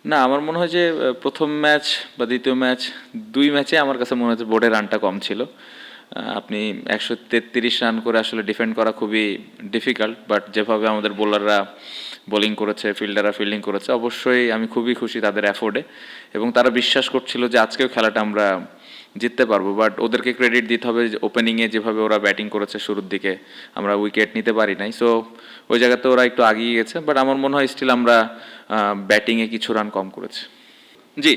না, আমার মনে হয় যে প্রথম ম্যাচ বা দ্বিতীয় ম্যাচ, দুই ম্যাচে আমার কাছে মনে হচ্ছে বোর্ডের রানটা কম ছিল। আপনি 133 রান করে আসলে ডিফেন্ড করা খুবই ডিফিকাল্ট, বাট যেভাবে আমাদের বোলাররা বোলিং করেছে, ফিল্ডাররা ফিল্ডিং করেছে, অবশ্যই আমি খুবই খুশি তাদের অ্যাফোর্ডে। এবং তারা বিশ্বাস করছিল যে আজকেও খেলাটা আমরা জিততে পারবো, বাট ওদেরকে ক্রেডিট দিতে হবে যে ওপেনিংয়ে যেভাবে ওরা ব্যাটিং করেছে শুরুর দিকে, আমরা উইকেট নিতে পারি নাই। সো ওই জায়গাতে ওরা একটু আগিয়ে গেছে, বাট আমার মনে হয় স্টিল আমরা ব্যাটিংয়ে কিছু রান কম করেছি। জি,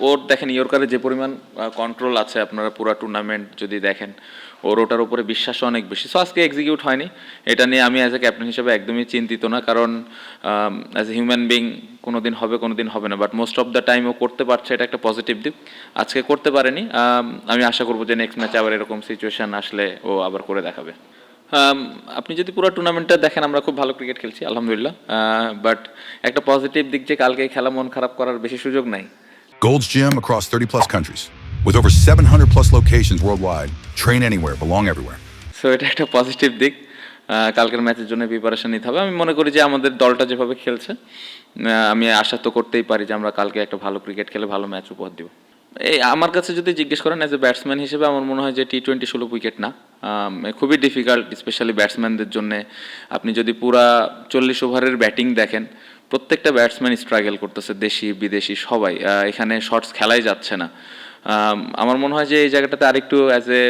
ওর দেখেন ইয়র্কারে যে পরিমাণ কন্ট্রোল আছে, আপনারা পুরো টুর্নামেন্ট যদি দেখেন, ওর ওটার উপরে বিশ্বাসও অনেক বেশি। সো আজকে এক্সিকিউট হয়নি, এটা নিয়ে আমি অ্যাজ এ ক্যাপ্টেন হিসেবে একদমই চিন্তিত না, কারণ অ্যাজ এ হিউম্যান বিং কোনো দিন হবে কোনো দিন হবে না, but most of the time ও করতে পারছে, এটা একটা পজিটিভ দিক। আজকে করতে পারেনি, আমি আশা করবো যে নেক্সট ম্যাচে আবার এরকম সিচুয়েশন আসলে ও আবার করে দেখাবে। আপনি যদি পুরো টুর্নামেন্টটা দেখেন, আমরা খুব ভালো ক্রিকেট খেলছি আলহামদুলিল্লাহ, বাট একটা পজিটিভ দিক যে কালকে খেলা মন খারাপ করার বেশি সুযোগ নাই। Gold's Gym across 30 plus countries. With over 700 plus locations worldwide. Train anywhere, belong everywhere. So এটা একটা পজিটিভ দিক। কালকের ম্যাচের জন্য প্রিপারেশন নিতে হবে। আমি মনে করি যে আমাদের দলটা যেভাবে খেলছে, আমি আশা তো করতেই পারি যে আমরা কালকে একটা ভালো ক্রিকেট খেলে ভালো ম্যাচ উপহার দিব। এই আমার কাছে যদি জিজ্ঞেস করেন অ্যাজ এ ব্যাটসম্যান হিসেবে, আমার মনে হয় যে T20 16 উইকেট না, খুবই ডিফিকাল্ট, স্পেশালি ব্যাটসম্যানদের জন্য। আপনি যদি পুরা 40 ওভারের ব্যাটিং দেখেন, প্রত্যেকটা ব্যাটসম্যান স্ট্রাগল করতেছে, দেশি বিদেশি সবাই, এখানে শর্টস খেলাই যাচ্ছে না। আমার মনে হয় যে এই জায়গাটাতে আরেকটু অ্যাজ এ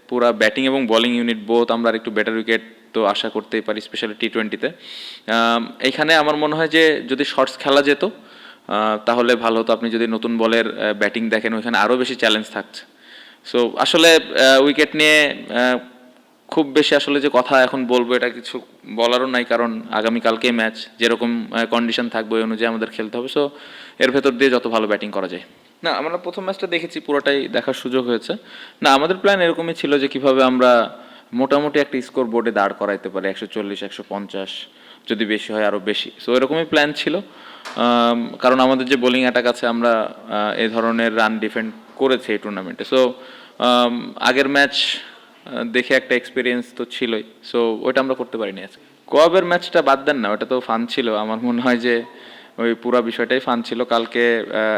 পুরা ব্যাটিং এবং বোলিং ইউনিট বোথ আমরা আরেকটু বেটার উইকেট তো আশা করতেই পারি, স্পেশালি T20-তে। এইখানে আমার মনে হয় যে যদি শর্টস খেলা যেত তাহলে ভালো হতো। আপনি যদি নতুন বলের ব্যাটিং দেখেন, ওইখানে আরও বেশি চ্যালেঞ্জ থাকছে। সো আসলে উইকেট নিয়ে খুব বেশি আসলে যে কথা এখন বলবো, এটা কিছু বলারও নাই, কারণ আগামীকালকে ম্যাচ, যেরকম কন্ডিশন থাকবে ওই অনুযায়ী আমাদের খেলতে হবে। সো এর ভেতর দিয়ে যত ভালো ব্যাটিং করা যায়। না, আমরা প্রথম ম্যাচটা দেখেছি, পুরোটাই দেখার সুযোগ হয়েছে। না, আমাদের প্ল্যান এরকমই ছিল যে কিভাবে আমরা মোটামুটি একটা স্কোর বোর্ডে দাঁড় করাইতে পারি, 140 150, যদি বেশি হয় আরও বেশি। সো এরকমই প্ল্যান ছিল, কারণ আমাদের যে বোলিং অ্যাটাক আছে, আমরা এই ধরনের রান ডিফেন্ড করেছি এই টুর্নামেন্টে। সো আগের ম্যাচ দেখে একটা এক্সপিরিয়েন্স তো ছিলই, সো ওইটা আমরা করতে পারিনি আজকে। কোয়াবের ম্যাচটা বাদ দেন না, ওটা তো ফান ছিল। আমার মনে হয় যে ওই পুরা বিষয়টাই ফান ছিল। কালকে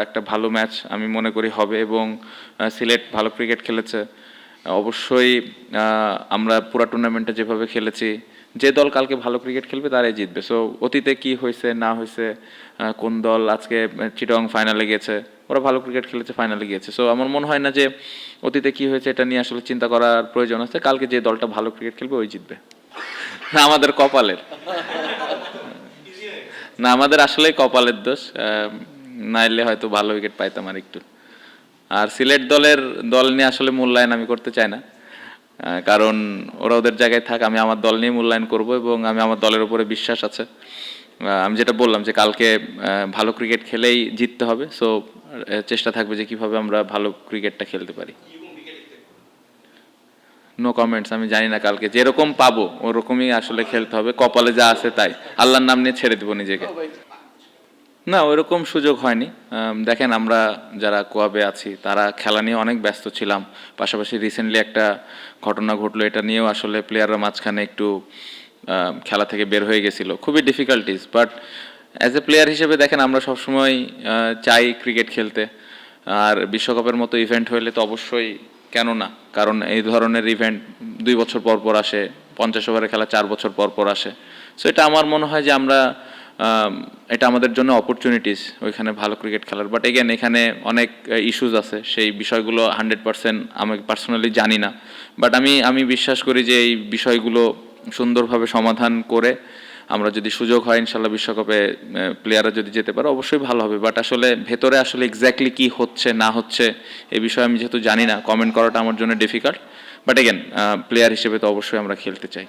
একটা ভালো ম্যাচ আমি মনে করি হবে, এবং সিলেট ভালো ক্রিকেট খেলেছে। অবশ্যই আমরা পুরা টুর্নামেন্টে যেভাবে খেলেছি, যে দল কালকে ভালো ক্রিকেট খেলবে তারাই জিতবে। সো অতীতে কি হয়েছে না হয়েছে, কোন দল আজকে চিটাগং ফাইনালে গেছে, ওরা ভালো ক্রিকেট খেলেছে, ফাইনালে গিয়েছে। সো আমার মনে হয় না যে অতীতে কি হয়েছে এটা নিয়ে আসলে চিন্তা করার প্রয়োজন আছে। কালকে যে দলটা ভালো ক্রিকেট খেলবে ওই জিতবে। না, আমাদের কপালের, না আমাদের আসলেই কপালের দোষ, নাইলে হয়তো ভালো উইকেট পাইতাম আর একটু। আর সিলেট দল নিয়ে আসলে মূল্যায়ন আমি করতে চাই না, কারণ ওরা ওদের জায়গায় থাক, আমি আমার দল নিয়ে মূল্যায়ন করব, এবং আমি আমার দলের উপরে বিশ্বাস আছে। আমি যেটা বললাম যে কালকে ভালো ক্রিকেট খেলেই জিততে হবে। সো চেষ্টা থাকবে যে কিভাবে আমরা ভালো ক্রিকেটটা খেলতে পারি। নো কমেন্টস, আমি জানি না, কালকে যেরকম পাবো ওরকমই আসলে খেলতে হবে, কপালে যা আছে তাই, আল্লাহর নাম নিয়ে ছেড়ে দেবো নিজেকে। না, ওইরকম সুযোগ হয়নি। দেখেন, আমরা যারা কোয়াবে আছি তারা খেলা নিয়ে অনেক ব্যস্ত ছিলাম, পাশাপাশি রিসেন্টলি একটা ঘটনা ঘটলো, এটা নিয়েও আসলে প্লেয়াররা মাঝখানে একটু খেলা থেকে বের হয়ে গেছিলো, খুবই difficulties. But as a player হিসেবে দেখেন, আমরা সবসময় চাই ক্রিকেট খেলতে, আর বিশ্বকাপের মতো ইভেন্ট হইলে তো অবশ্যই, কেন না, কারণ এই ধরনের ইভেন্ট 2 বছর পর পর আসে, 50 ওভারের খেলা 4 বছর পর পর আসে। সো এটা আমার মনে হয় যে আমরা এটা আমাদের জন্য অপরচুনিটিস ওইখানে ভালো ক্রিকেট খেলার। বাট এগেন, এখানে অনেক ইস্যুস আছে, সেই বিষয়গুলো 100% আমি পার্সোনালি জানি না, বাট আমি বিশ্বাস করি যে এই বিষয়গুলো সুন্দরভাবে সমাধান করে আমরা যদি সুযোগ হয় ইনশাল্লাহ বিশ্বকাপে প্লেয়াররা যদি যেতে পারে অবশ্যই ভালো হবে। বাট আসলে ভেতরে আসলে এক্স্যাক্টলি কি হচ্ছে না হচ্ছে এই বিষয়ে আমি যেহেতু জানি না, কমেন্ট করাটা আমার জন্য ডিফিকাল্ট। বাট এগেন, প্লেয়ার হিসেবে তো অবশ্যই আমরা খেলতে চাই।